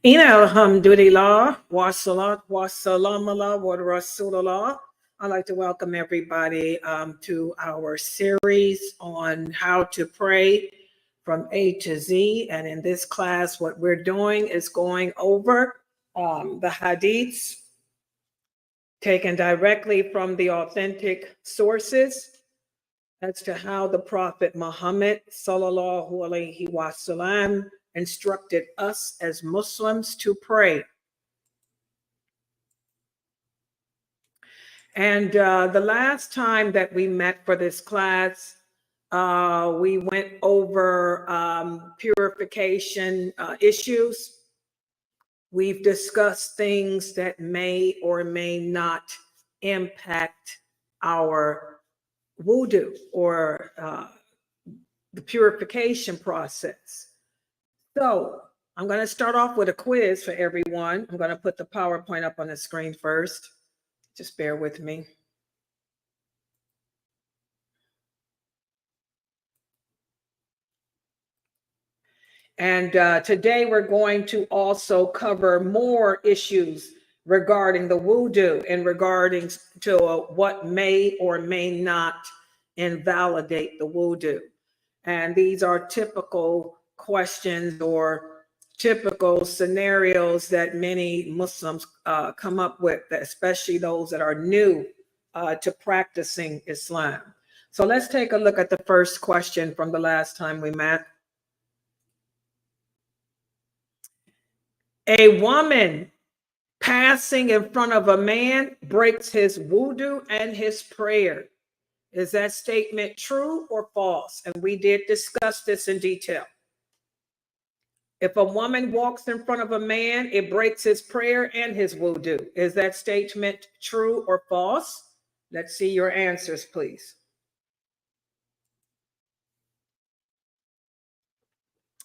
Alhamdulillah, wa salat wa salam ala wa rasulullah. I'd like to welcome everybody to our series on how to pray from A to Z. And in this class, what we're doing is going over the hadiths taken directly from the authentic sources as to how the Prophet Muhammad sallallahu alaihi wasallam instructed us as Muslims to pray. And the last time that we met for this class, we went over purification issues. We've discussed things that may or may not impact our wudu or the purification process. So I'm going to start off with a quiz for everyone. I'm going to put the PowerPoint up on the screen first. Just bear with me. And today we're going to also cover more issues regarding the wudu and regarding to what may or may not invalidate the wudu. And these are typical questions or typical scenarios that many Muslims come up with, especially those that are new to practicing Islam. So let's take a look at the first question from the last time we met. A woman passing in front of a man breaks his wudu and his prayer. Is that statement true or false? And we did discuss this in detail. If a woman walks in front of a man, it breaks his prayer and his wudu. Is that statement true or false? Let's see your answers, please.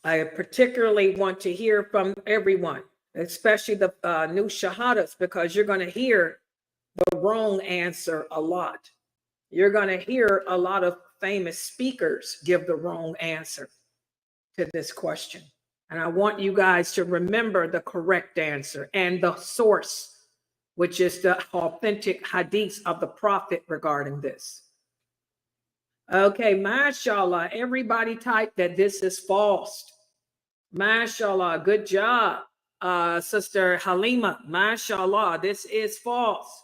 I particularly want to hear from everyone, especially the new shahadas, because you're going to hear the wrong answer a lot. You're going to hear a lot of famous speakers give the wrong answer to this question. And I want you guys to remember the correct answer and the source, which is the authentic hadiths of the Prophet regarding this. Okay, mashallah, everybody typed that this is false. Mashallah, good job, Sister Halima. Mashallah, this is false.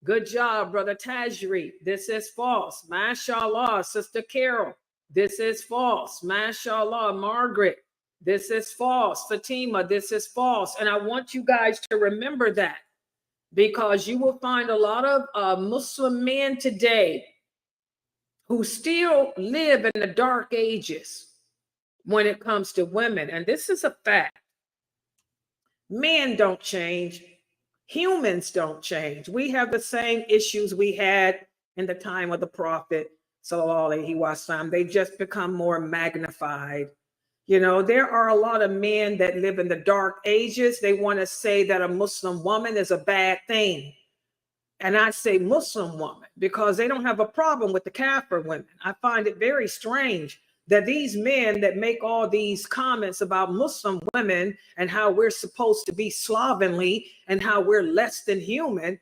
Good job, Brother Tajri. This is false. Mashallah, Sister Carol. This is false. Mashallah, Margaret. This is false. Fatima, this is false. And I want you guys to remember that, because you will find a lot of Muslim men today who still live in the dark ages when it comes to women. And this is a fact. Men don't change. Humans don't change. We have the same issues we had in the time of the Prophet, sallallahu alaihi wasallam. They just become more magnified. You know, there are a lot of men that live in the dark ages. They want to say that a Muslim woman is a bad thing. And I say Muslim woman because they don't have a problem with the Kafir women. I find it very strange that these men that make all these comments about Muslim women and how we're supposed to be slovenly and how we're less than human,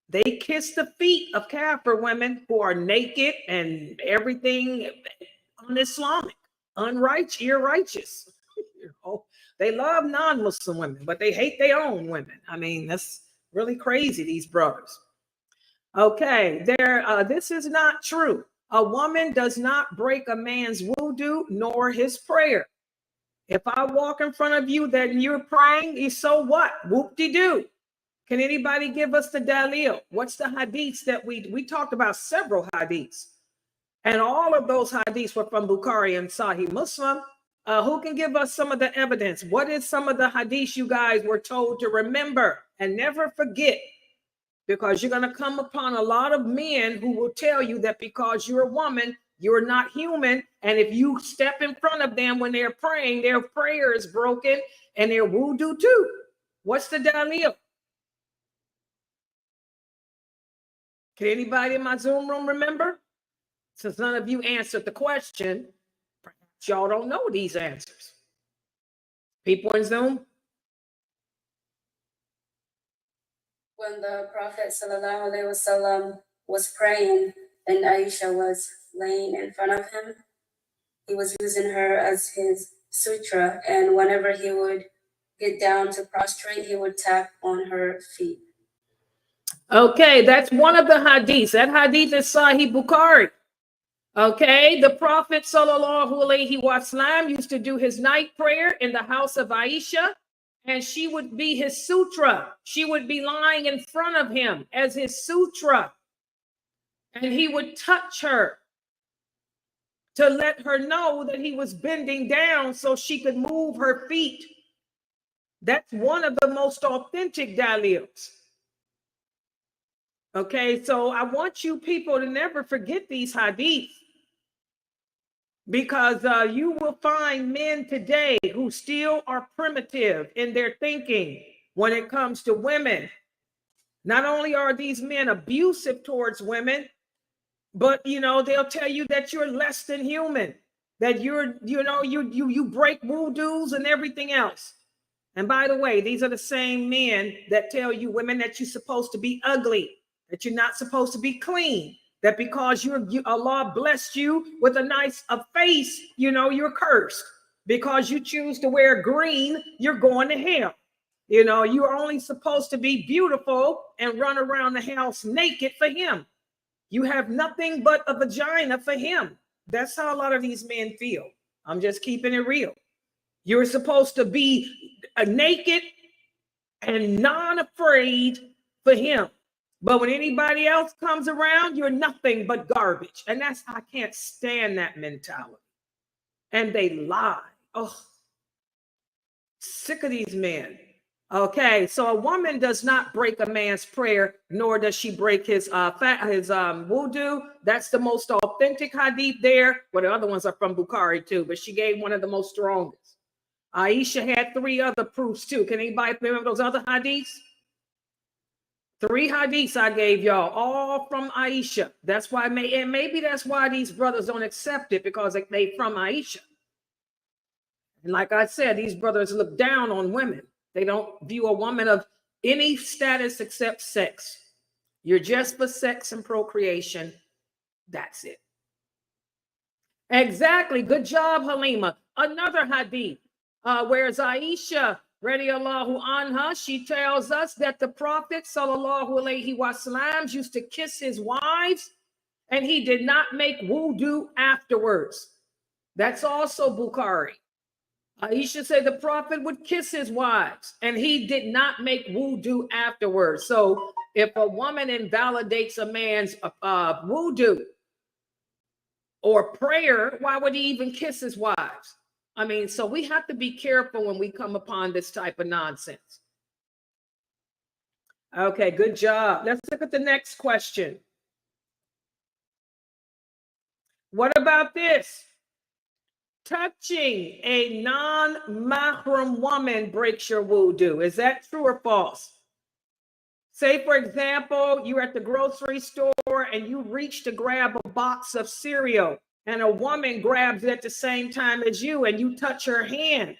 they kiss the feet of Kafir women who are naked and everything un-Islamic, irrighteous. You know, they love non-Muslim women, but they hate their own women. I mean, that's really crazy, these brothers. Okay, this is not true. A woman does not break a man's wudu nor his prayer. If I walk in front of you that you're praying, so what? Whoop-de-doo. Can anybody give us the dalil? What's the hadiths that we talked about? Several hadiths. And all of those hadiths were from Bukhari and Sahih Muslim. Who can give us some of the evidence? What is some of the hadiths you guys were told to remember and never forget? Because you're going to come upon a lot of men who will tell you that because you're a woman, you're not human. And if you step in front of them when they're praying, their prayer is broken and their wudu too. What's the dalil? Can anybody in my Zoom room remember? Since none of you answered the question, perhaps y'all don't know these answers. People in Zoom? When the Prophet sallallahu alaihi wasallam was praying and Aisha was laying in front of him, he was using her as his sutra, and whenever he would get down to prostrate, he would tap on her feet. Okay, that's one of the hadiths. That hadith is Sahih Bukhari. Okay, the Prophet sallallahu alaihi wasallam used to do his night prayer in the house of Aisha, and she would be his sutra. She would be lying in front of him as his sutra, and he would touch her to let her know that he was bending down so she could move her feet. That's one of the most authentic dalils. Okay, so I want you people to never forget these hadiths, because you will find men today who still are primitive in their thinking when it comes to women. Not only are these men abusive towards women, but they'll tell you that you're less than human, that you break wudus and everything else. And by the way, these are the same men that tell you women that you're supposed to be ugly, that you're not supposed to be clean, that because Allah blessed you with a nice face, you're cursed. Because you choose to wear green, you're going to hell. You're only supposed to be beautiful and run around the house naked for him. You have nothing but a vagina for him. That's how a lot of these men feel. I'm just keeping it real. You're supposed to be naked and non-afraid for him. But when anybody else comes around, you're nothing but garbage. And I can't stand that mentality. And they lie. Oh, sick of these men. Okay, so a woman does not break a man's prayer, nor does she break his wudu. That's the most authentic hadith there. Well, the other ones are from Bukhari too, but she gave one of the most strongest. Aisha had 3 other proofs too. Can anybody remember those other hadiths? 3 hadiths I gave y'all, all from Aisha. That's why, and maybe that's why these brothers don't accept it, because they from Aisha. And like I said, these brothers look down on women. They don't view a woman of any status except sex. You're just for sex and procreation. That's it. Exactly. Good job, Halima. Another hadith, whereas Aisha radiallahu anha, she tells us that the Prophet sallallahu alaihi wasallam used to kiss his wives, and he did not make wudu afterwards. That's also Bukhari. Aisha said the Prophet would kiss his wives, and he did not make wudu afterwards. So if a woman invalidates a man's wudu or prayer, why would he even kiss his wives? I mean, so we have to be careful when we come upon this type of nonsense. Okay, good job. Let's look at the next question. What about this? Touching a non-mahram woman breaks your wudu. Is that true or false? Say, for example, you're at the grocery store and you reach to grab a box of cereal, and a woman grabs it at the same time as you, and you touch her hand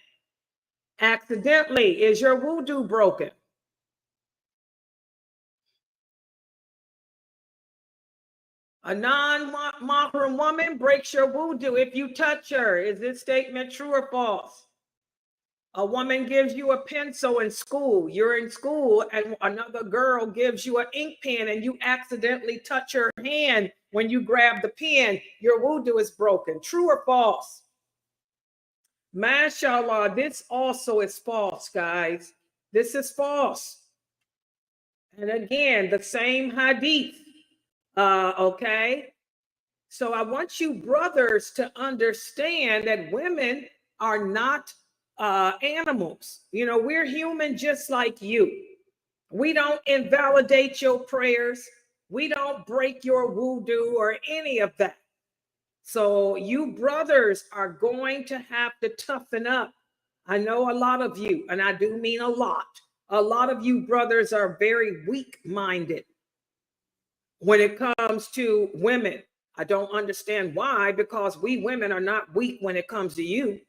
accidentally. Is your wudu broken? A non-mahram woman breaks your wudu if you touch her. Is this statement true or false? A woman gives you a pencil in school. You're in school and another girl gives you an ink pen and you accidentally touch her hand when you grab the pen. Your wudu is broken. True or false? Mashallah, this also is false, guys. This is false. And again, the same hadith. Okay. So I want you brothers to understand that women are not animals. We're human just like you. We don't invalidate your prayers. We don't break your wudu or any of that. So you brothers are going to have to toughen up. I know a lot of you, and I do mean a lot of you brothers are very weak-minded when it comes to women. I don't understand why, because we women are not weak when it comes to you.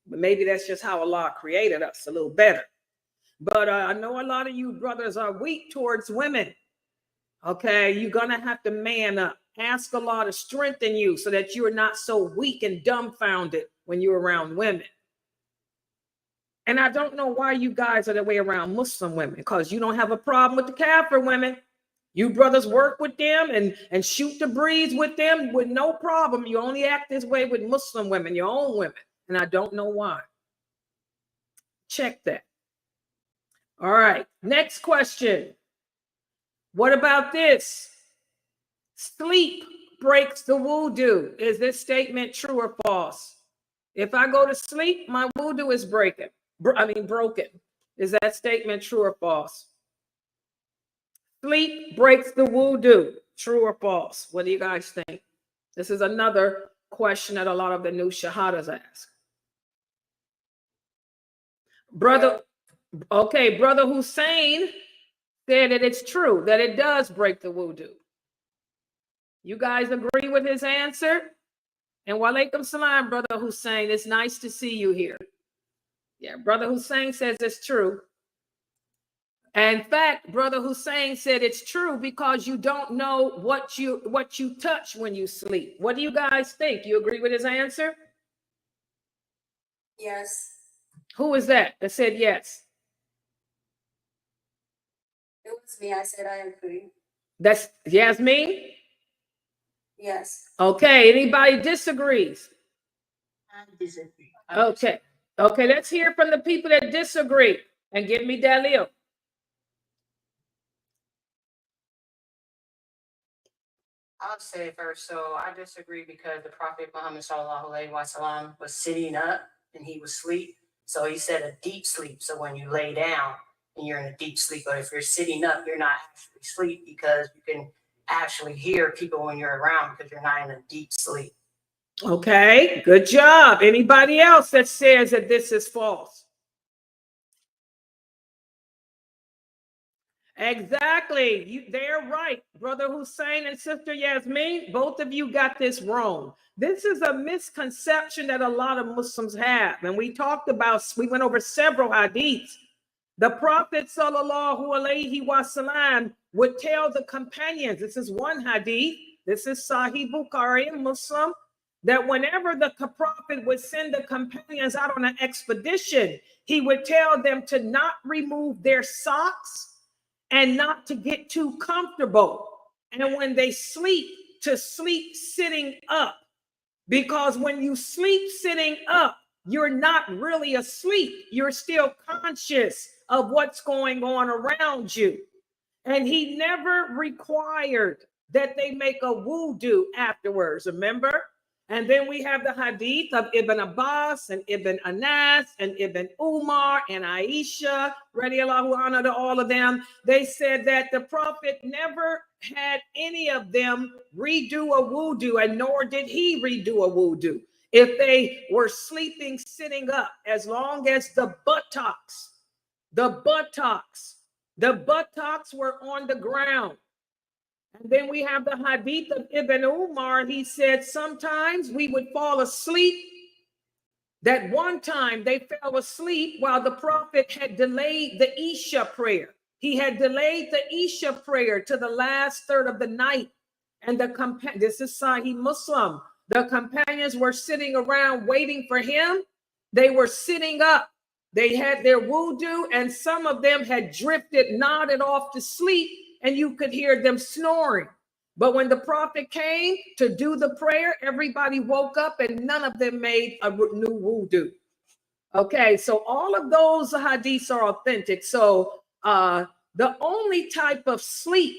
But maybe that's just how Allah created us a little better. But I know a lot of you brothers are weak towards women. Okay, you're going to have to man up. Ask Allah to strengthen you so that you are not so weak and dumbfounded when you're around women. And I don't know why you guys are the way around Muslim women, because you don't have a problem with the Kafir women. You brothers work with them and shoot the breeze with them with no problem. You only act this way with Muslim women, your own women. And I don't know why. Check that. All right. Next question. What about this? Sleep breaks the wudu. Is this statement true or false? If I go to sleep, my wudu is broken. Is that statement true or false? Sleep breaks the wudu. True or false? What do you guys think? This is another question that a lot of the new shahadas ask. Brother Hussein said that it's true, that it does break the wudu. You guys agree with his answer? And walaikum salam, Brother Hussein. It's nice to see you here. Yeah, Brother Hussein says it's true. In fact, Brother Hussein said it's true because you don't know what you touch when you sleep. What do you guys think? You agree with his answer? Yes. Who is that said yes? It was me. I said I agree. That's Yasmin? Yes. Okay, anybody disagrees? I disagree. Okay, let's hear from the people that disagree and give me Dalil. I'll say it first. So I disagree because the Prophet Muhammad sallallahu alaihi wasallam was sitting up and he was asleep. So he said a deep sleep. So when you lay down and you're in a deep sleep, but if you're sitting up, you're not actually asleep because you can actually hear people when you're around because you're not in a deep sleep. Okay, good job. Anybody else that says that this is false? Exactly. They're right. Brother Hussein and Sister Yasmin, both of you got this wrong. This is a misconception that a lot of Muslims have. And we went over several hadiths. The Prophet sallallahu alaihi wasallam would tell the companions, this is one hadith, this is Sahih Bukhari and Muslim, that whenever the Prophet would send the companions out on an expedition, he would tell them to not remove their socks and not to get too comfortable. And when they sleep, to sleep sitting up. Because when you sleep sitting up, you're not really asleep. You're still conscious of what's going on around you. And he never required that they make a wudu afterwards, remember? And then we have the hadith of Ibn Abbas and Ibn Anas and Ibn Umar and Aisha, radiallahu anha, to all of them. They said that the Prophet never had any of them redo a wudu, and nor did he redo a wudu if they were sleeping sitting up, as long as the buttocks were on the ground. And then we have the hadith of Ibn Umar. He said sometimes we would fall asleep. That one time they fell asleep while the Prophet had delayed the Isha prayer. He had delayed the Isha prayer to the last third of the night. And this is Sahih Muslim. The companions were sitting around waiting for him. They were sitting up. They had their wudu, and some of them had nodded off to sleep, and you could hear them snoring. But when the Prophet came to do the prayer, everybody woke up and none of them made a new wudu. Okay, so all of those hadiths are authentic. So the only type of sleep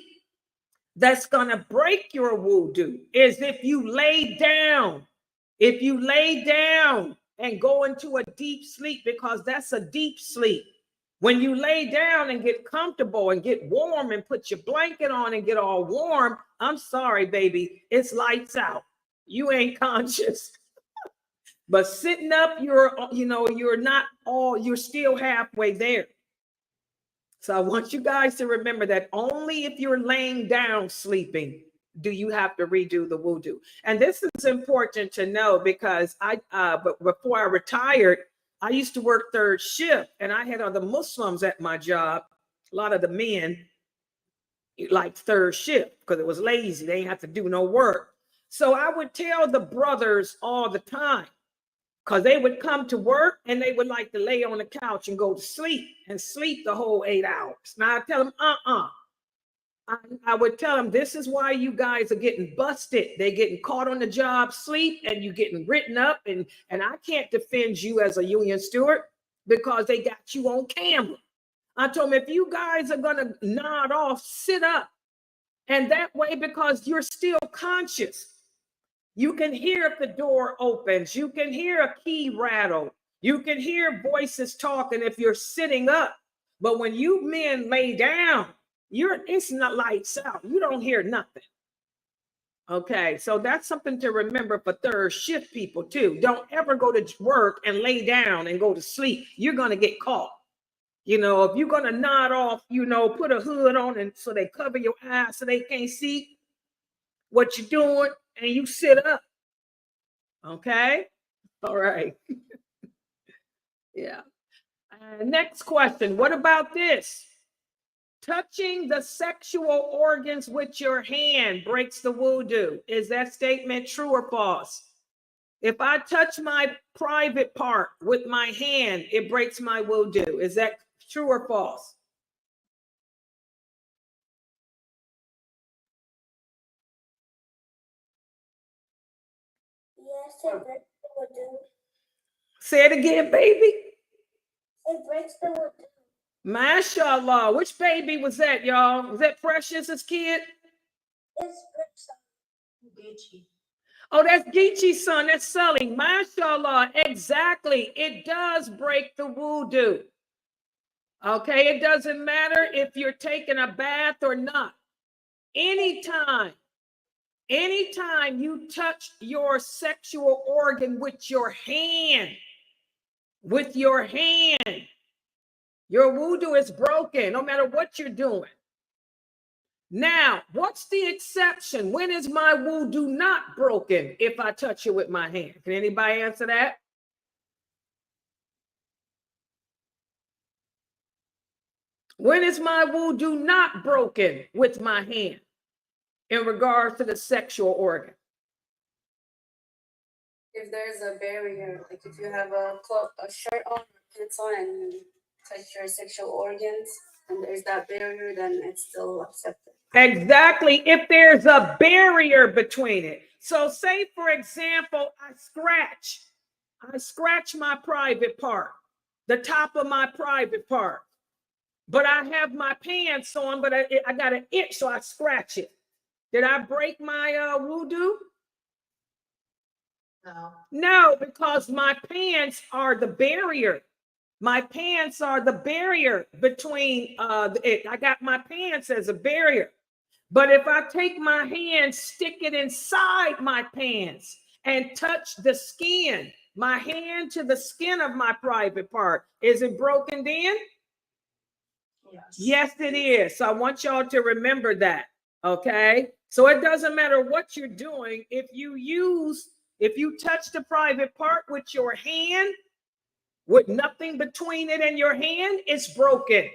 that's going to break your wudu is if you lay down. If you lay down and go into a deep sleep, because that's a deep sleep. When you lay down and get comfortable and get warm and put your blanket on and get all warm, I'm sorry, baby, it's lights out. You ain't conscious. But sitting up, you're still halfway there. So I want you guys to remember that only if you're laying down sleeping do you have to redo the wudu. And this is important to know because but before I retired, I used to work third shift, and I had other Muslims at my job. A lot of the men like third shift because it was lazy. They didn't have to do no work. So I would tell the brothers all the time, because they would come to work and they would like to lay on the couch and go to sleep and sleep the whole 8 hours. Now I tell them, I would tell them, this is why you guys are getting busted. They're getting caught on the job sleep, and you getting written up. And I can't defend you as a union steward because they got you on camera. I told them, if you guys are going to nod off, sit up. And that way, because you're still conscious, you can hear if the door opens. You can hear a key rattle. You can hear voices talking if you're sitting up. But when you men lay down, it's not lights out. You don't hear nothing. Okay, so that's something to remember for third shift people too. Don't ever go to work and lay down and go to sleep. You're going to get caught. You know, if you're going to nod off, you know, put a hood on and so they cover your eyes so they can't see what you're doing, and you sit up. Okay. All right. Yeah. Next question. What about this? Touching the sexual organs with your hand breaks the wudu. Is that statement true or false? If I touch my private part with my hand, it breaks my wudu. Is that true or false? Yes, it breaks the wudu. Say it again, baby. It breaks the wudu. MashaAllah. Which baby was that, y'all? Was that Precious's kid? It's Gucci. Oh, that's Geechee's son. That's Sully. MashaAllah. Exactly. It does break the wudu. Okay. It doesn't matter if you're taking a bath or not. Anytime you touch your sexual organ with your hand, your wudu is broken, no matter what you're doing. Now, what's the exception? When is my wudu not broken if I touch it with my hand? Can anybody answer that? When is my wudu not broken with my hand in regards to the sexual organ? If there's a barrier, like if you have a shirt on or pants on and you touch your sexual organs and there's that barrier, then it's still accepted. Exactly. If there's a barrier between it. So say, for example, I scratch my private part, the top of my private part, but I have my pants on, but I got an itch, so I scratch it. Did I break my wudu? No, because my pants are the barrier. My pants are the barrier between I got my pants as a barrier. But if I take my hand, stick it inside my pants and touch the skin, my hand to the skin of my private part, is it broken then? Yes, it is. So I want y'all to remember that. Okay. So it doesn't matter what you're doing. If you touch the private part with your hand, with nothing between it and your hand, it's broken.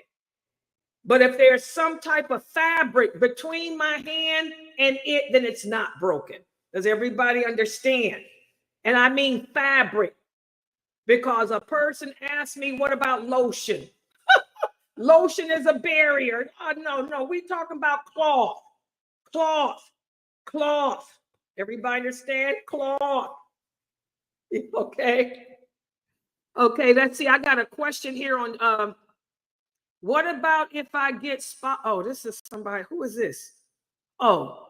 But if there's some type of fabric between my hand and it, then it's not broken. Does everybody understand? And I mean fabric, because a person asked me, what about lotion? Lotion is a barrier. No, we're talking about cloth. Everybody understand? Cloth. Okay. Okay, let's see. I got a question here on what about if I get spot? Oh, this is somebody. Who is this? Oh,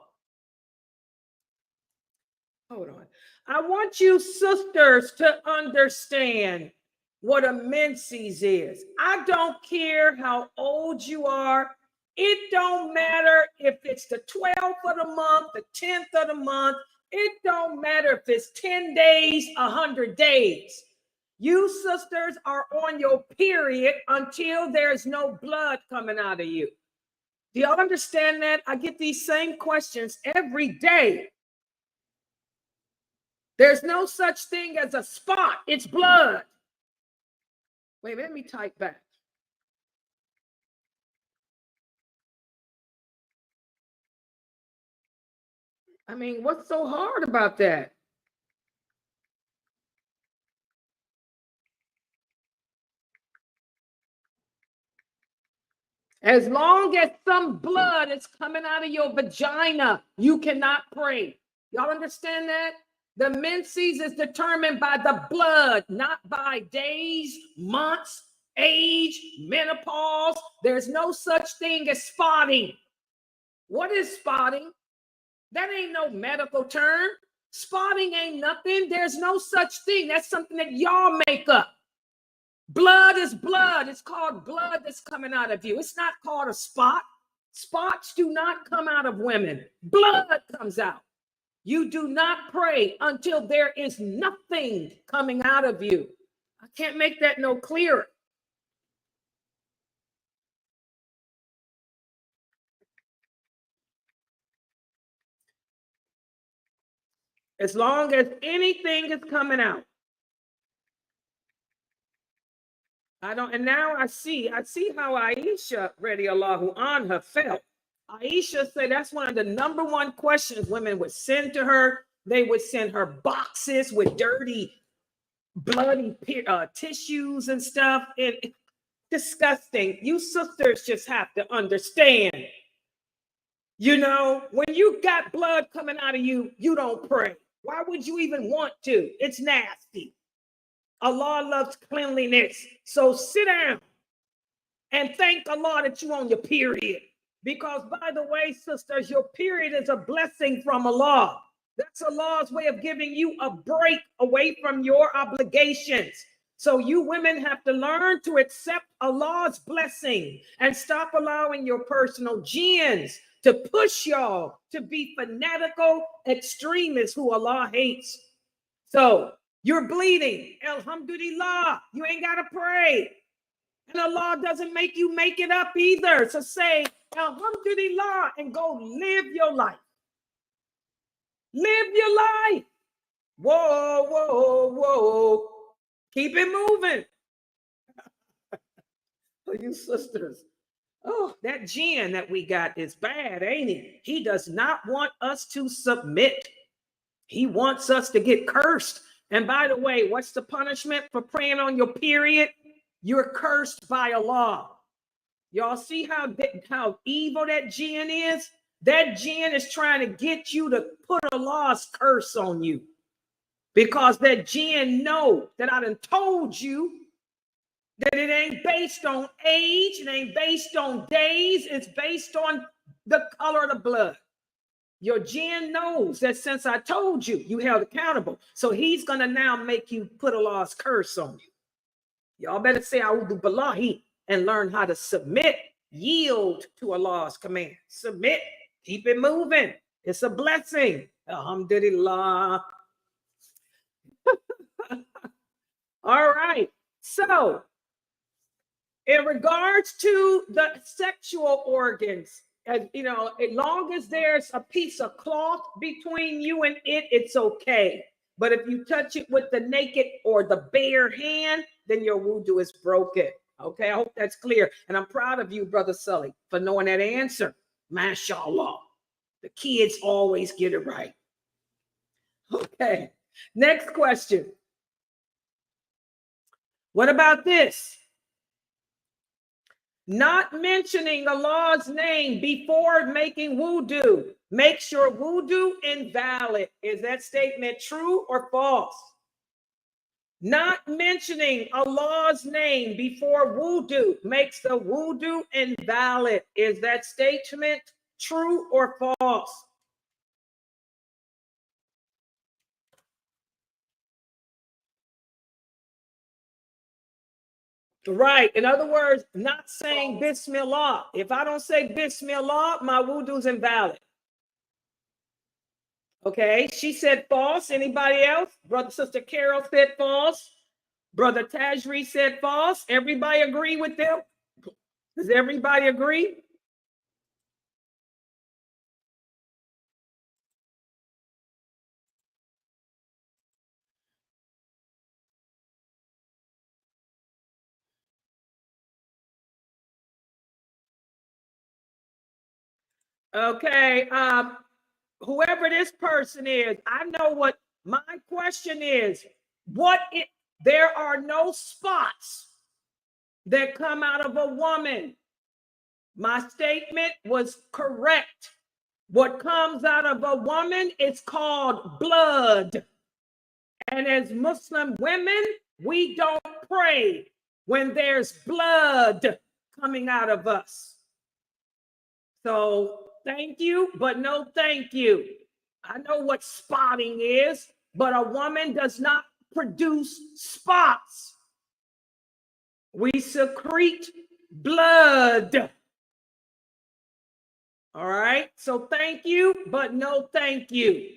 hold on. I want you sisters to understand what a menses is. I don't care how old you are. It don't matter if it's the 12th of the month, the 10th of the month. It don't matter if it's 10 days, 100 days. You sisters are on your period until there's no blood coming out of you. Do y'all understand that? I get these same questions every day. There's no such thing as a spot. It's blood. Wait, let me type back. I mean, what's so hard about that? As long as some blood is coming out of your vagina, you cannot pray. Y'all understand that? The menses is determined by the blood, not by days, months, age, menopause. There's no such thing as spotting. What is spotting? That ain't no medical term. Spotting ain't nothing. There's no such thing. That's something that y'all make up. Blood is blood. It's called blood that's coming out of you. It's not called a spot. Spots do not come out of women. Blood comes out. You do not pray until there is nothing coming out of you. I can't make that no clearer. As long as anything is coming out. I don't, and now I see how Aisha, radiallahu anha, felt. Aisha said that's one of the number one questions women would send to her. They would send her boxes with dirty, bloody tissues and stuff. And disgusting. You sisters just have to understand. You know, when you got blood coming out of you, you don't pray. Why would you even want to? It's nasty. Allah loves cleanliness. So sit down and thank Allah that you're on your period. Because, by the way, sisters, your period is a blessing from Allah. That's Allah's way of giving you a break away from your obligations. So you women have to learn to accept Allah's blessing and stop allowing your personal genes to push y'all to be fanatical extremists who Allah hates. So you're bleeding. Alhamdulillah. You ain't got to pray. And Allah doesn't make you make it up either. So say, Alhamdulillah, and go live your life. Live your life. Whoa, whoa, whoa. Keep it moving. Oh, you sisters. Oh, that jinn that we got is bad, ain't he? He does not want us to submit. He wants us to get cursed. And by the way, what's the punishment for praying on your period? You're cursed by Allah. Y'all see how evil that jinn is? That jinn is trying to get you to put Allah's curse on you. Because that jinn know that I done told you that it ain't based on age, it ain't based on days, it's based on the color of the blood. Your jinn knows that since I told you, you held accountable. So he's going to now make you put Allah's curse on you. Y'all better say A'udhu Billahi and learn how to submit, yield to Allah's command. Submit, keep it moving. It's a blessing. Alhamdulillah. All right. So, in regards to the sexual organs, as you know, as long as there's a piece of cloth between you and it, it's okay. But if you touch it with the naked or the bare hand, then your wudu is broken. Okay, I hope that's clear. And I'm proud of you, Brother Sully, for knowing that answer. MashaAllah. The kids always get it right. Okay, next question. What about this? Not mentioning Allah's name before making wudu makes your wudu invalid. Is that statement true or false? Not mentioning Allah's name before wudu makes the wudu invalid. Is that statement true or false? Right. In other words, not saying Bismillah. If I don't say Bismillah, my wudu is invalid. Okay. She said false. Anybody else? Brother, Sister Carol said false. Brother Tajri said false. Everybody agree with them? Does everybody agree? Okay. Whoever this person is, I know what my question is. There are no spots that come out of a woman. My statement was correct. What comes out of a woman is called blood. And as Muslim women, we don't pray when there's blood coming out of us. So thank you, but no thank you. I know what spotting is, but a woman does not produce spots. We secrete blood. All right. So thank you, but no thank you.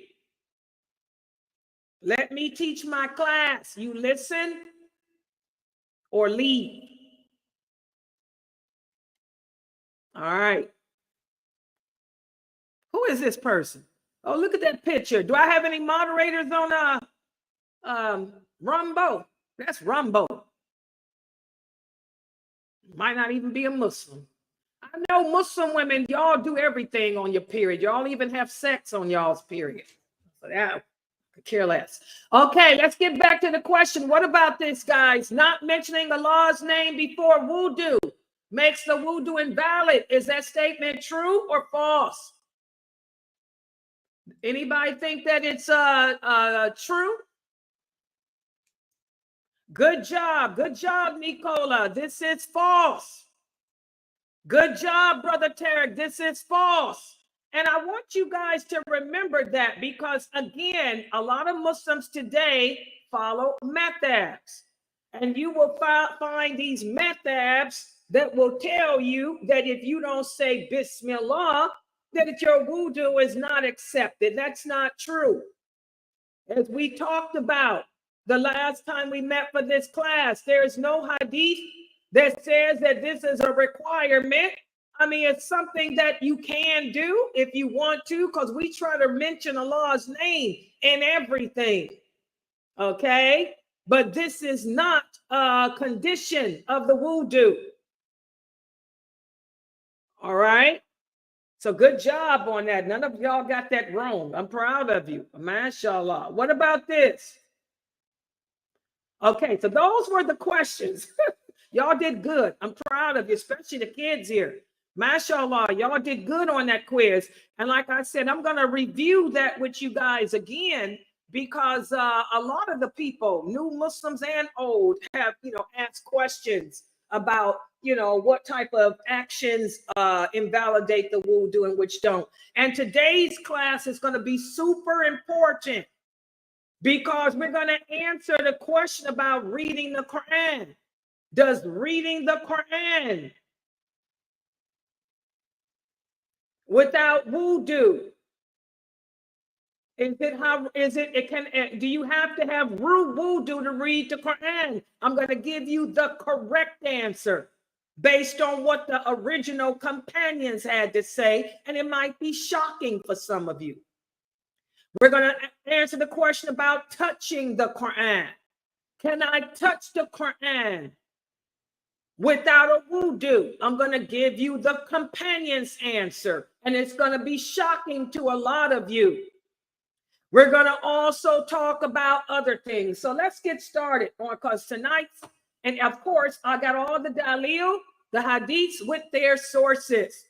Let me teach my class. You listen or leave. All right. Who is this person? Oh, look at that picture. Do I have any moderators on Rumbo? That's Rumbo. Might not even be a Muslim. I know Muslim women, y'all do everything on your period. Y'all even have sex on y'all's period. So that I could care less. Okay, let's get back to the question. What about this, guys? Not mentioning Allah's name before wudu makes the wudu invalid. Is that statement true or false? Anybody think that it's true? Good job. Good job, Nicola. This is false. Good job, Brother Tarek. This is false. And I want you guys to remember that because, again, a lot of Muslims today follow madhabs. And you will find these madhabs that will tell you that if you don't say Bismillah, that your wudu is not accepted. That's not true. As we talked about the last time we met for this class, there is no hadith that says that this is a requirement. I mean, it's something that you can do if you want to, because we try to mention Allah's name in everything. Okay? But this is not a condition of the wudu. All right? So good job on that. None of y'all got that wrong. I'm proud of you. MashaAllah. What about this? Okay, so those were the questions. Y'all did good. I'm proud of you, especially the kids here. MashaAllah, y'all did good on that quiz. And like I said, I'm going to review that with you guys again because a lot of the people, new Muslims and old, have, asked questions about, what type of actions invalidate the wudu and which don't. And today's class is going to be super important because we're going to answer the question about reading the Quran. Does reading the Quran without wudu, do you have to have wudu to read the Quran? I'm going to give you the correct answer based on what the original companions had to say, and it might be shocking for some of you. We're going to answer the question about touching the Quran. Can I touch the Quran without a wudu? I'm going to give you the companion's answer, and it's going to be shocking to a lot of you. We're going to also talk about other things. So let's get started, because tonight, and of course, I got all the dalil, the hadiths with their sources.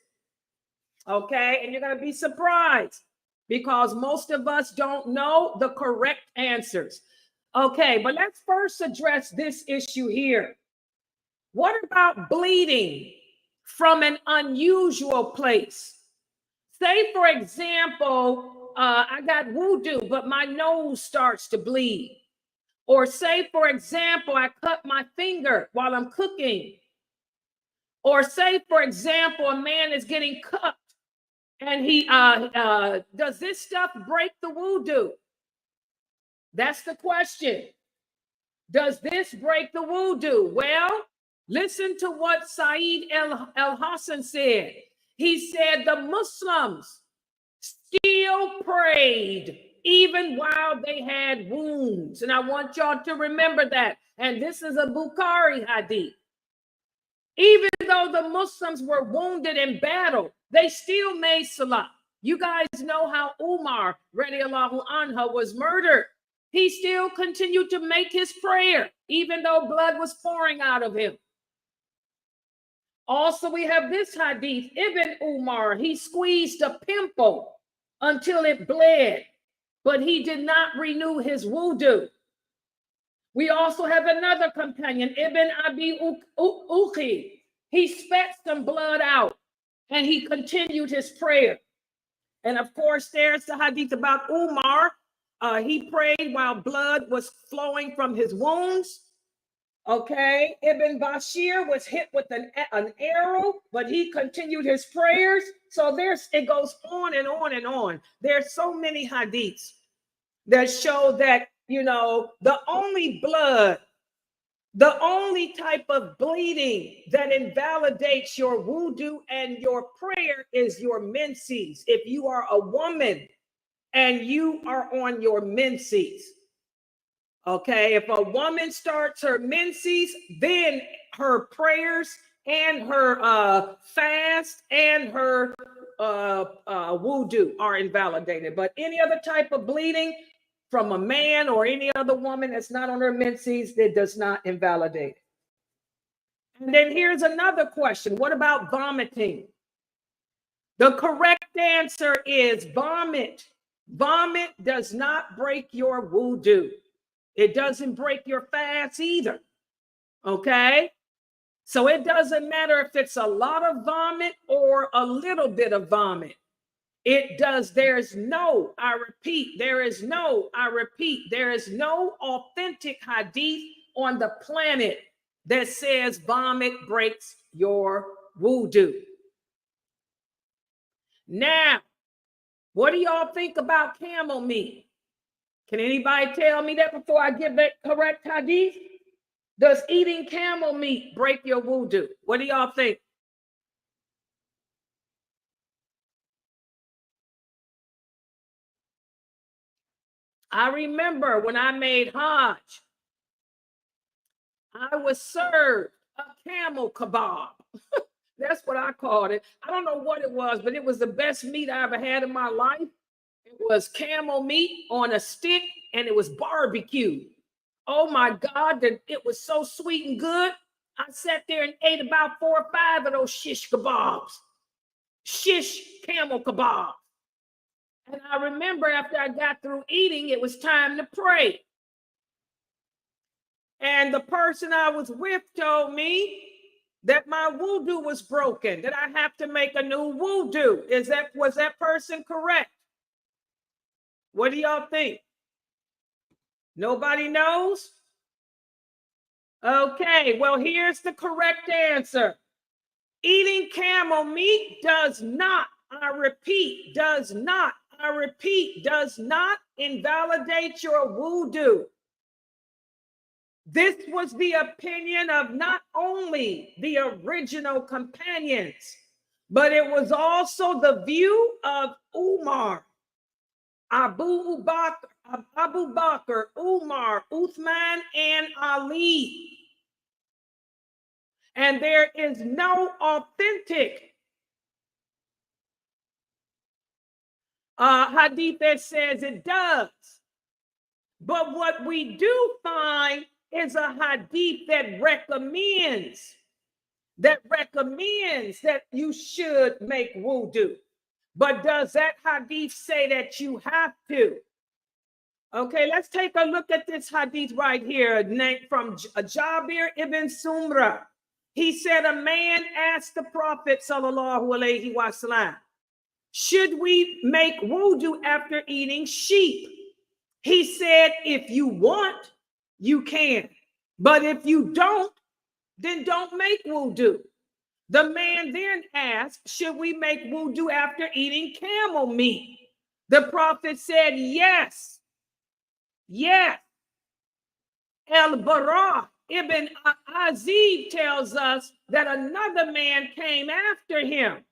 Okay, and you're going to be surprised because most of us don't know the correct answers. Okay, but let's first address this issue here. What about bleeding from an unusual place? Say, for example, I got wudu, but my nose starts to bleed. Or say, for example, I cut my finger while I'm cooking. Or say, for example, a man is getting cut and he does this stuff break the wudu? That's the question. Does this break the wudu? Well, listen to what Saeed El-Hassan said. He said the Muslims still prayed even while they had wounds. And I want y'all to remember that. And this is a Bukhari hadith. Even though the Muslims were wounded in battle, they still made salah. You guys know how Umar radiallahu anha was murdered. He still continued to make his prayer, even though blood was pouring out of him. Also, we have this hadith, Ibn Umar, he squeezed a pimple until it bled, but he did not renew his wudu. We also have another companion, Ibn Abi Uqi. He spat some blood out and he continued his prayer. And of course, there's the hadith about Umar. He prayed while blood was flowing from his wounds. Okay, Ibn Bashir was hit with an arrow, but he continued his prayers. So it goes on and on and on. There's so many hadiths that show that, the only blood, the only type of bleeding that invalidates your wudu and your prayer is your menses. If you are a woman and you are on your menses, okay, if a woman starts her menses, then her prayers and her fast and her wudu are invalidated. But any other type of bleeding from a man or any other woman that's not on her menses, that does not invalidate. And then here's another question. What about vomiting? The correct answer is vomit. Vomit does not break your wudu. It doesn't break your fast either. Okay? So it doesn't matter if it's a lot of vomit or a little bit of vomit. There is no authentic hadith on the planet that says vomit breaks your wudu. Now, what do y'all think about camel meat? Can anybody tell me that before I give that correct hadith? Does eating camel meat break your wudu? What do y'all think? I remember when I made Hajj, I was served a camel kebab. That's what I called it. I don't know what it was, but it was the best meat I ever had in my life. It was camel meat on a stick and it was barbecued. Oh my God, it was so sweet and good. I sat there and ate about 4 or 5 of those shish kebabs. Shish camel kebab. And I remember after I got through eating, it was time to pray. And the person I was with told me that my wudu was broken, that I have to make a new wudu. Was that person correct? What do y'all think? Nobody knows? Okay, well, here's the correct answer. Eating camel meat does not, I repeat, does not invalidate your wudu. This was the opinion of not only the original companions, but it was also the view of Umar, Abu Bakr, Umar, Uthman, and Ali. And there is no authentic hadith that says it does. But what we do find is a hadith that recommends that you should make wudu. But does that hadith say that you have to? Okay, let's take a look at this hadith right here, from Jabir ibn Sumra. He said, a man asked the Prophet sallallahu alaihi wasallam, should we make wudu after eating sheep? He said, if you want, you can. But if you don't, then don't make wudu. The man then asked, should we make wudu after eating camel meat? The Prophet said, yes. Yes. Al-Bara ibn Azib tells us that another man came after him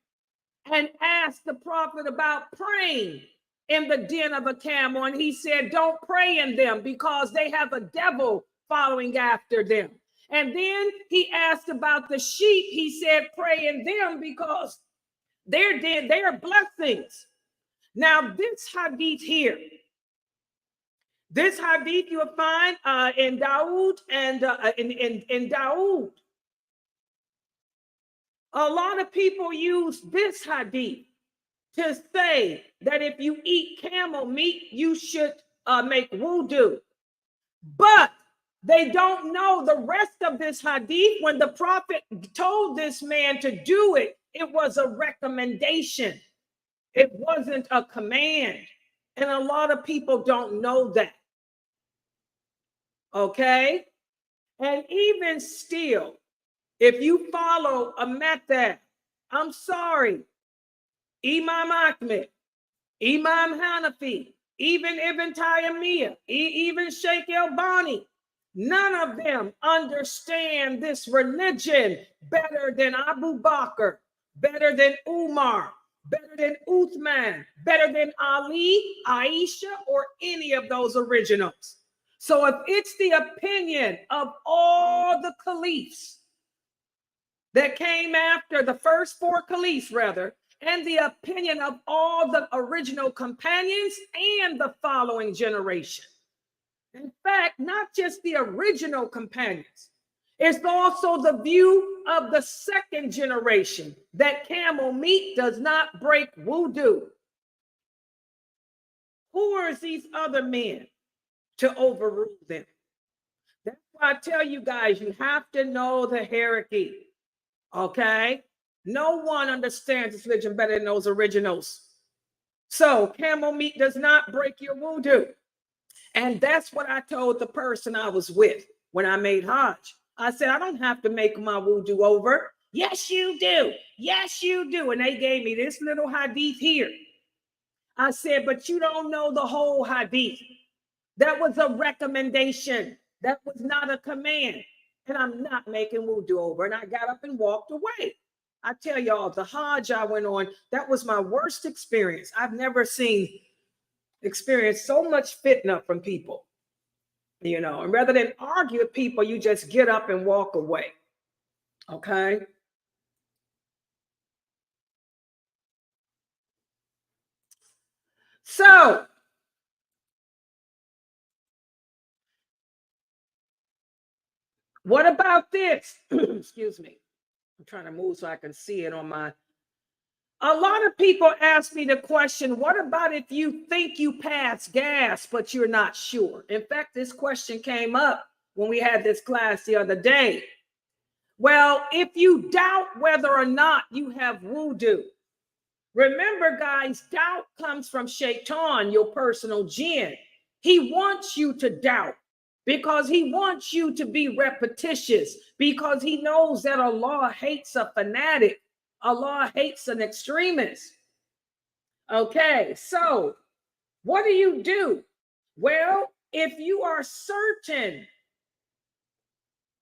and asked the Prophet about praying in the den of a camel. And he said, don't pray in them because they have a devil following after them. And then he asked about the sheep. He said, pray in them because they're dead. They are blessings. Now, this hadith here, this hadith you will find in Dawood and in Dawood. A lot of people use this hadith to say that if you eat camel meat, you should make wudu. But they don't know the rest of this hadith. When the prophet told this man to do it, it was a recommendation. It wasn't a command. And a lot of people don't know that. Okay? And even still, if you follow a method, I'm sorry, Imam Ahmed, Imam Hanafi, even Ibn Taymiyyah, even Sheikh Albani, none of them understand this religion better than Abu Bakr, better than Umar, better than Uthman, better than Ali, Aisha, or any of those originals. So if it's the opinion of all the caliphs that came after the first four caliphs, rather, and the opinion of all the original companions and the following generation. In fact, not just the original companions, it's also the view of the second generation that camel meat does not break wudu. Who are these other men to overrule them? That's why I tell you guys, you have to know the hierarchy. Okay? No one understands this religion better than those originals. So camel meat does not break your wudu. And that's what I told the person I was with when I made Hajj. I said, I don't have to make my wudu over. Yes, you do. Yes, you do. And they gave me this little hadith here. I said, but you don't know the whole hadith. That was a recommendation. That was not a command. And I'm not making wudu over. And I got up and walked away. I tell y'all, the Hajj I went on, that was my worst experience. I've never experienced so much fitna from people, you know, and rather than argue with people, you just get up and walk away. Okay. So, what about this? Excuse me. I'm trying to move so I can see it on my. A lot of people ask me the question, what about if you think you pass gas, but you're not sure? In fact, this question came up when we had this class the other day. Well, if you doubt whether or not you have wudu, remember, guys, doubt comes from Shaitan, your personal jinn. He wants you to doubt because he wants you to be repetitious, because he knows that Allah hates a fanatic. Allah hates an extremist. Okay, so what do? Well, if you are certain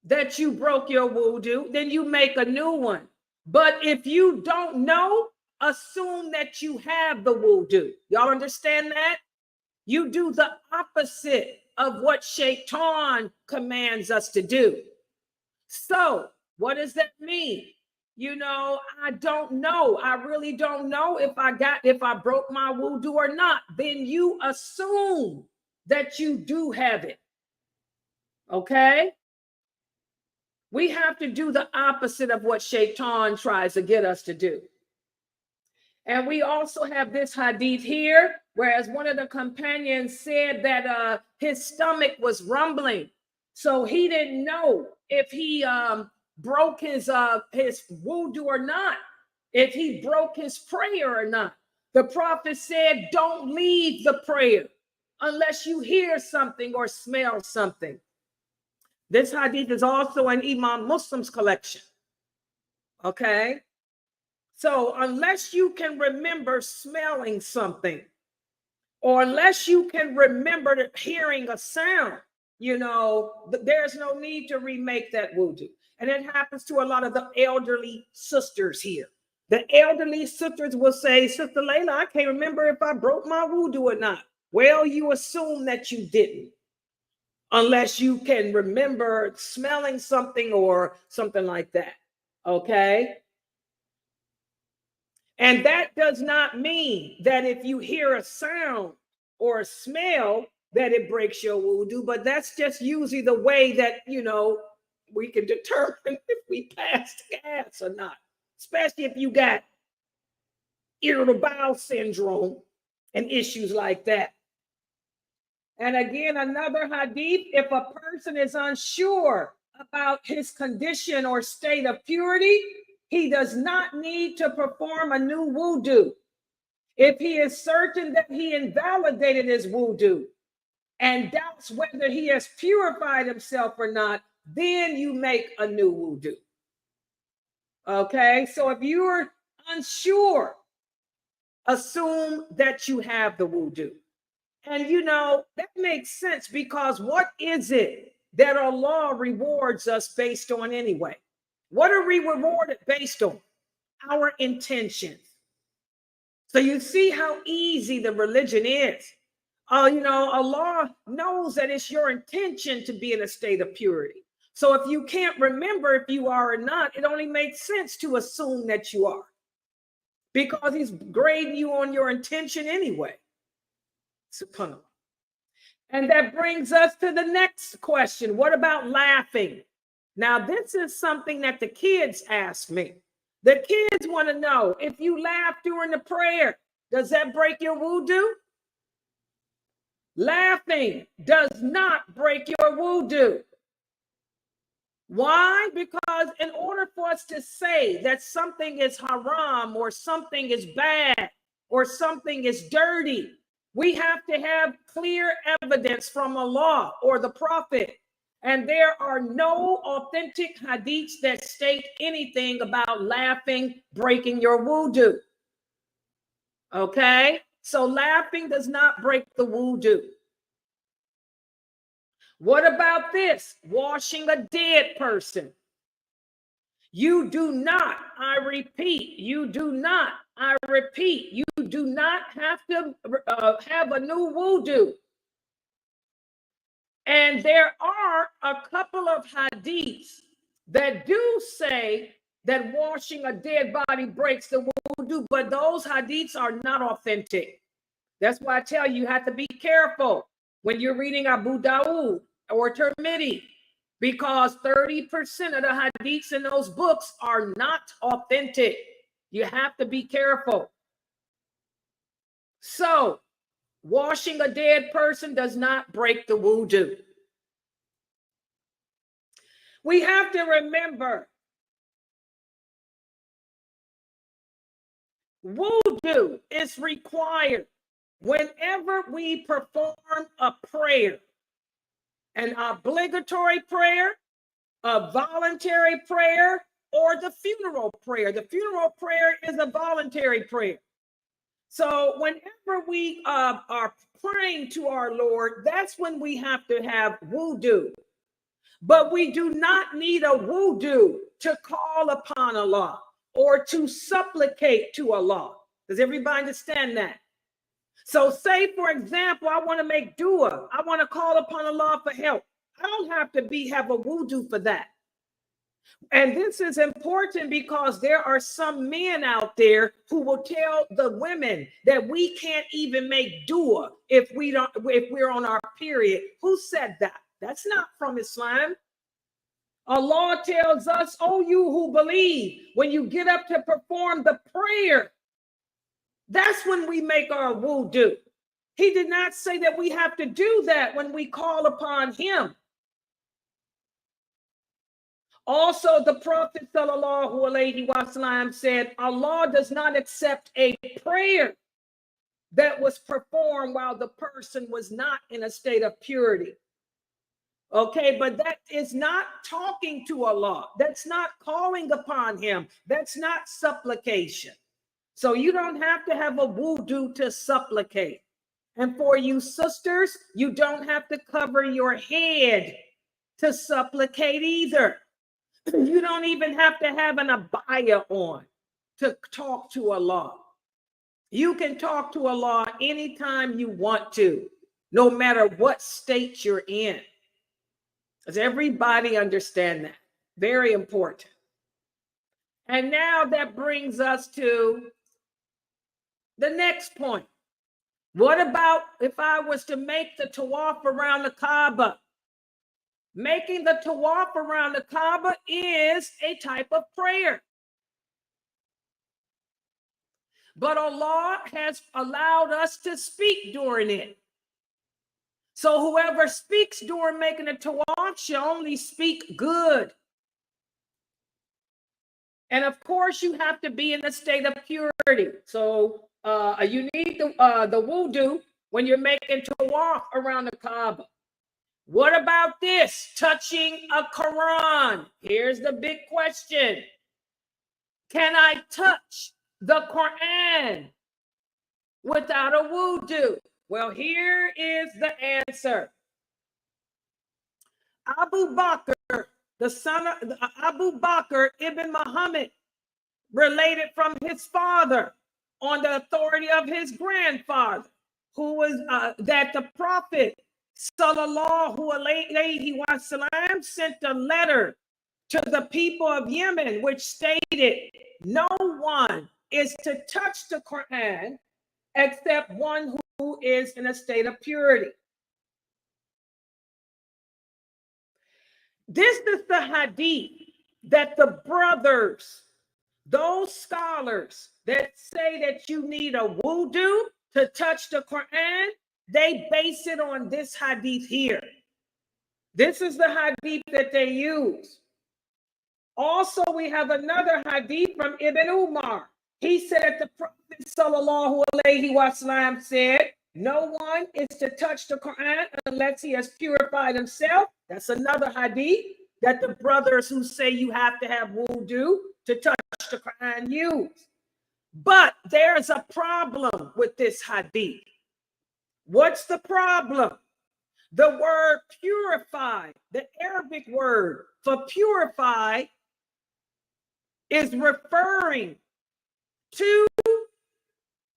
that you broke your wudu, then you make a new one. But if you don't know, assume that you have the wudu. Y'all understand that? You do the opposite of what Shaitan commands us to do. So what does that mean? You know, I don't know. I really don't know if I broke my wudu or not. Then you assume that you do have it. Okay? We have to do the opposite of what Shaitan tries to get us to do. And we also have this hadith here, whereas one of the companions said that his stomach was rumbling. So he didn't know if he broke his wudu or not, if he broke his prayer or not. The prophet said, don't leave the prayer unless you hear something or smell something. This hadith is also in Imam Muslim's collection. Okay? So unless you can remember smelling something, or unless you can remember hearing a sound, you know, there's no need to remake that wudu. And it happens to a lot of the elderly sisters here. The elderly sisters will say, Sister Layla, I can't remember if I broke my wudu or not. Well, you assume that you didn't. unless you can remember smelling something or something like that. Okay. And that does not mean that if you hear a sound or a smell that it breaks your wudu, but that's just usually the way that, we can determine if we passed gas or not, especially if you got irritable bowel syndrome and issues like that. And again, another hadith, if a person is unsure about his condition or state of purity, he does not need to perform a new wudu. If he is certain that he invalidated his wudu and doubts whether he has purified himself or not, then you make a new wudu. Okay, so if you're unsure, assume that you have the wudu. And that makes sense, because what is it that Allah rewards us based on anyway? What are we rewarded based on? Our intentions. So you see how easy the religion is. Allah knows that it's your intention to be in a state of purity. So if you can't remember if you are or not, it only makes sense to assume that you are, because he's grading you on your intention anyway. SubhanAllah. And that brings us to the next question. What about laughing? Now, this is something that the kids ask me. The kids want to know, if you laugh during the prayer, does that break your wudu? Laughing does not break your wudu. Why? Because in order for us to say that something is haram or something is bad or something is dirty, we have to have clear evidence from Allah or the Prophet. And there are no authentic hadiths that state anything about laughing breaking your wudu. Okay? So laughing does not break the wudu. What about this? Washing a dead person. You do not, I repeat, you do not, I repeat, you do not have to have a new wudu. And there are a couple of hadiths that do say that washing a dead body breaks the wudu, but those hadiths are not authentic. That's why I tell you, you have to be careful when you're reading Abu Dawood or Tirmidhi, because 30% of the hadiths in those books are not authentic. You have to be careful. So, washing a dead person does not break the wudu. We have to remember, wudu is required whenever we perform a prayer, an obligatory prayer, a voluntary prayer, or the funeral prayer. The funeral prayer is a voluntary prayer. So whenever we are praying to our Lord, that's when we have to have wudu. But we do not need a wudu to call upon Allah or to supplicate to Allah. Does everybody understand that? So say, for example, I want to make dua. I want to call upon Allah for help. I don't have to have a wudu for that. And this is important because there are some men out there who will tell the women that we can't even make dua if we're on our period. Who said that? That's not from Islam. Allah tells us, oh, you who believe, when you get up to perform the prayer, that's when we make our wudu. He did not say that we have to do that when we call upon him. Also, the Prophet ﷺ said, Allah does not accept a prayer that was performed while the person was not in a state of purity. Okay, but that is not talking to Allah. That's not calling upon him. That's not supplication. So you don't have to have a wudu to supplicate. And for you sisters, you don't have to cover your head to supplicate either. You don't even have to have an abaya on to talk to Allah. You can talk to Allah anytime you want to, no matter what state you're in. Does everybody understand that? Very important. And now that brings us to the next point. What about if I was to make the tawaf around the Kaaba? Making the tawaf around the Kaaba is a type of prayer. But Allah has allowed us to speak during it. So whoever speaks during making a tawaf should only speak good. And of course, you have to be in a state of purity. So you need the wudu when you're making tawaf around the Kaaba. What about this? Touching a Quran. Here's the big question. Can I touch the Quran without a wudu? Well, here is the answer. Abu Bakr, the son of Abu Bakr ibn Muhammad, related from his father on the authority of his grandfather, who was that the Prophet sallallahu alayhi wa sallam sent a letter to the people of Yemen, which stated, no one is to touch the Quran except one who is in a state of purity. This is the hadith that the brothers, those scholars that say that you need a wudu to touch the Quran, they base it on this hadith here. This is the hadith that they use. Also, we have another hadith from Ibn Umar. He said that the Prophet sallallahu alaihi wasallam said, no one is to touch the Quran unless he has purified himself. That's another hadith that the brothers who say you have to have wudu to touch the Quran use. But there's a problem with this hadith. What's the problem? The word purify, the Arabic word for purify, is referring to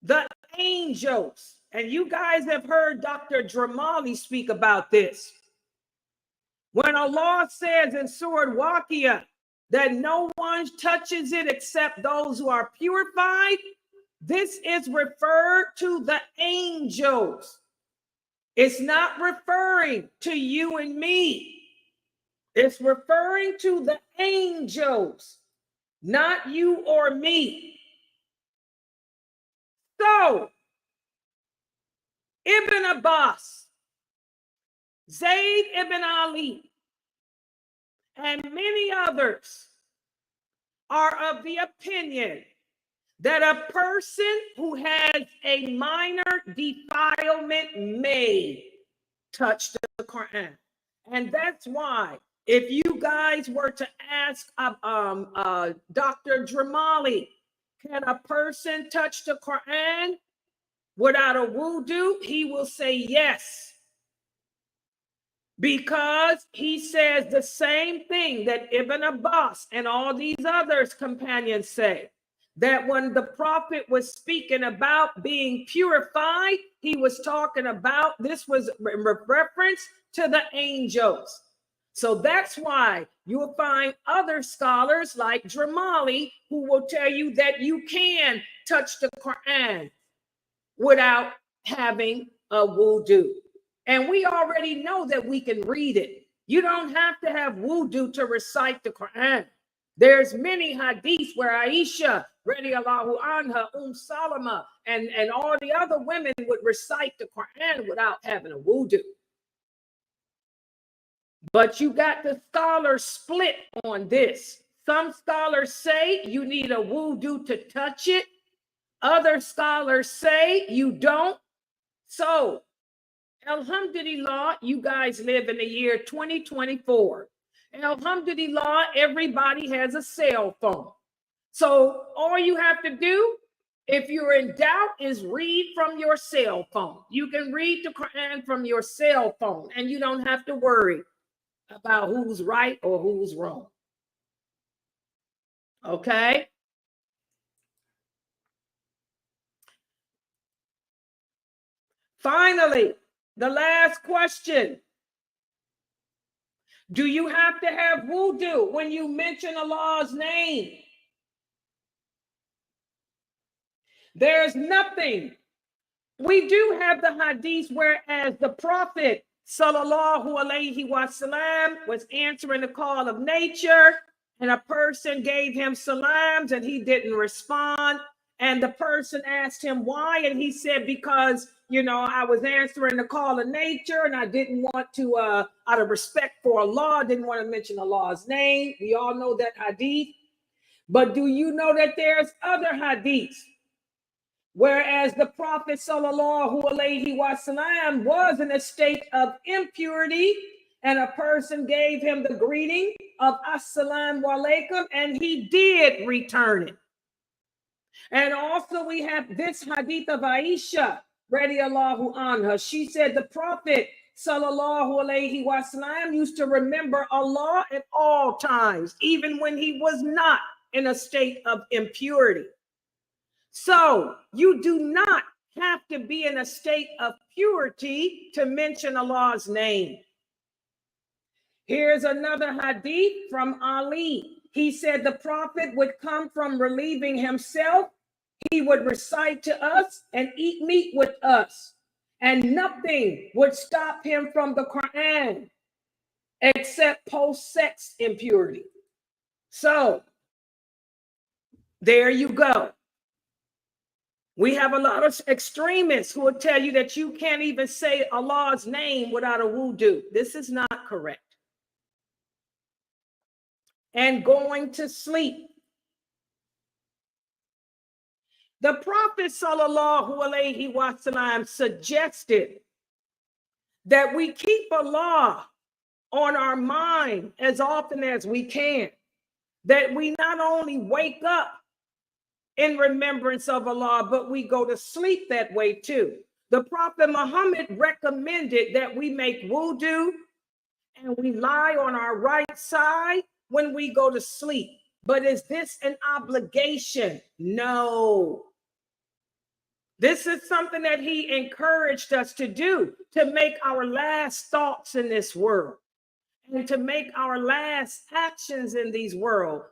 the angels. And you guys have heard Dr. Dramali speak about this. When Allah says in Surah Waqiyah that no one touches it except those who are purified, this is referred to the angels. It's not referring to you and me. It's referring to the angels, not you or me. So, Ibn Abbas, Zayd ibn Ali, and many others are of the opinion that a person who has a minor defilement may touch the Quran. And that's why, if you guys were to ask Dr. Dramali, can a person touch the Quran without a wudu? He will say yes. Because he says the same thing that Ibn Abbas and all these others companions say, that when the Prophet was speaking about being purified, he was talking about, this was reference to the angels. So that's why you will find other scholars like Dramali who will tell you that you can touch the Quran without having a wudu. And we already know that we can read it. You don't have to have wudu to recite the Quran. There's many hadiths where Aisha, radiallahu anha, Salama, and all the other women would recite the Quran without having a wudu. But you got the scholars split on this. Some scholars say you need a wudu to touch it. Other scholars say you don't. So, alhamdulillah, you guys live in the year 2024. And alhamdulillah, everybody has a cell phone. So all you have to do, if you're in doubt, is read from your cell phone. You can read the Quran from your cell phone, and you don't have to worry about who's right or who's wrong. Okay? Finally, the last question. Do you have to have wudu when you mention Allah's name? There's nothing. We do have the hadith whereas the Prophet sallallahu alaihi wasallam was answering the call of nature, and a person gave him salams and he didn't respond. And the person asked him why, and he said, because, I was answering the call of nature and I didn't want to, out of respect for Allah, didn't want to mention Allah's name. We all know that hadith. But do you know that there's other hadiths? Whereas the Prophet sallallahu alaihi wasallam was in a state of impurity, and a person gave him the greeting of assalamu alaikum, and he did return it. And also we have this hadith of Aisha radiallahu anha. She said the Prophet sallallahu alaihi wasallam used to remember Allah at all times, even when he was not in a state of impurity. So you do not have to be in a state of purity to mention Allah's name. Here's another hadith from Ali. He said the Prophet would come from relieving himself. He would recite to us and eat meat with us. And nothing would stop him from the Quran except post-sex impurity. So there you go. We have a lot of extremists who will tell you that you can't even say Allah's name without a wudu. This is not correct. And going to sleep. The Prophet sallallahu alaihi wasallam suggested that we keep Allah on our mind as often as we can. That we not only wake up in remembrance of Allah, but we go to sleep that way too. The Prophet Muhammad recommended that we make wudu and we lie on our right side when we go to sleep. But is this an obligation? No. This is something that he encouraged us to do, to make our last thoughts in this world and to make our last actions in this world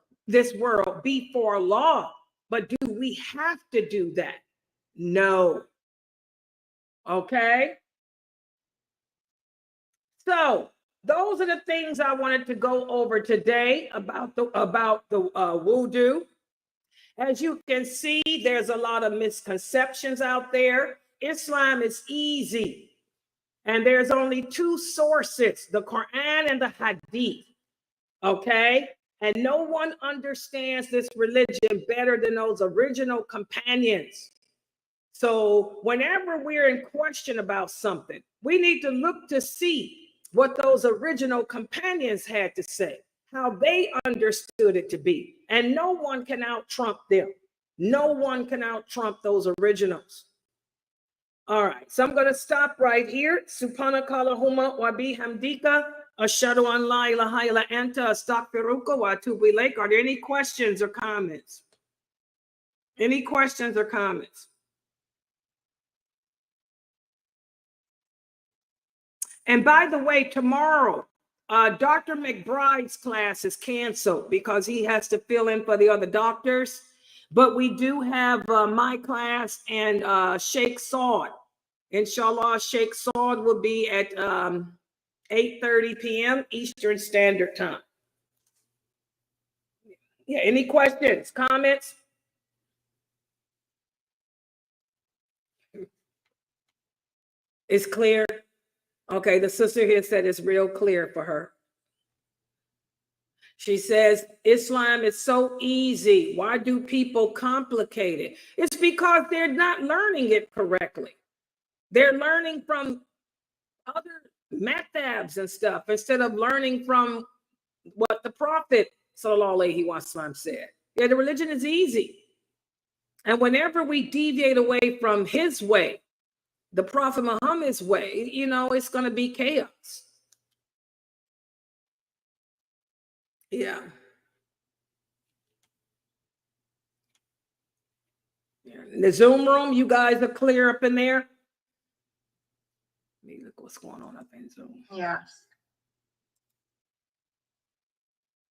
be for Allah. But do we have to do that? No. Okay. So those are the things I wanted to go over today about the wudu. As you can see, there's a lot of misconceptions out there. Islam is easy. And there's only two sources, the Quran and the Hadith. Okay. And no one understands this religion better than those original companions. So whenever we're in question about something, we need to look to see what those original companions had to say, how they understood it to be. And no one can out-trump them. No one can out-trump those originals. All right, so I'm going to stop right here. Subhanakallahumma wa bihamdika. Ashhadu an la ilaha illa anta astaghfiruka wa atubu ilaik. Are there any questions or comments? Any questions or comments? And by the way, tomorrow, Dr. McBride's class is canceled because he has to fill in for the other doctors. But we do have my class and Sheikh Saud. Inshallah, Sheikh Saud will be at 8:30 p.m. Eastern Standard Time. Yeah, any questions, comments? It's clear. Okay, the sister here said it's real clear for her. She says, Islam is so easy. Why do people complicate it? It's because they're not learning it correctly. They're learning from other madhabs and stuff instead of learning from what the Prophet sallallahu alaihi wasallam said. Yeah, the religion is easy. And whenever we deviate away from his way, the Prophet Muhammad's way, it's going to be chaos. Yeah. In the Zoom room, you guys are clear up in there? Let me look what's going on up in Zoom. Yeah.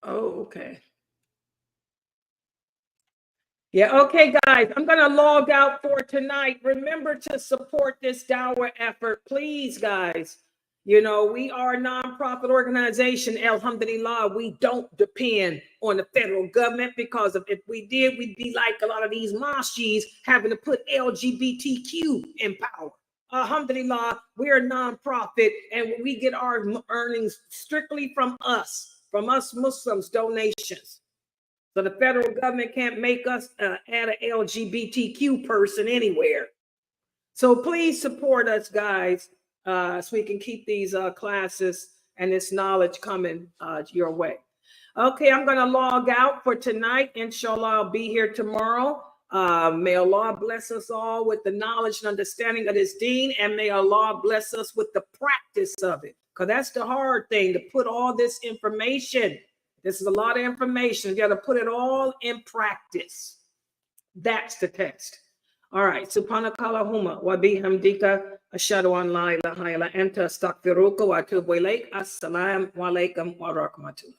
Oh, okay. Yeah, okay, guys, I'm going to log out for tonight. Remember to support this Dawah effort, please, guys. You know, we are a nonprofit organization, alhamdulillah. We don't depend on the federal government, because if we did, we'd be like a lot of these mosques having to put LGBTQ in power. Alhamdulillah, we're a nonprofit, and we get our earnings strictly from us Muslims, donations. So the federal government can't make us add an LGBTQ person anywhere. So please support us, guys, so we can keep these classes and this knowledge coming your way. Okay, I'm going to log out for tonight. Inshallah, I'll be here tomorrow. May Allah bless us all with the knowledge and understanding of this deen, and may Allah bless us with the practice of it, because that's the hard thing, to put all this information. This is a lot of information. You got to put it all in practice. That's the test. All right. Subhanakallahumma wa bihamdika ashhadu an la ilaha illa anta astaghfiruka wa atubu ilaik. Assalamu alaikum wa rahmatullah.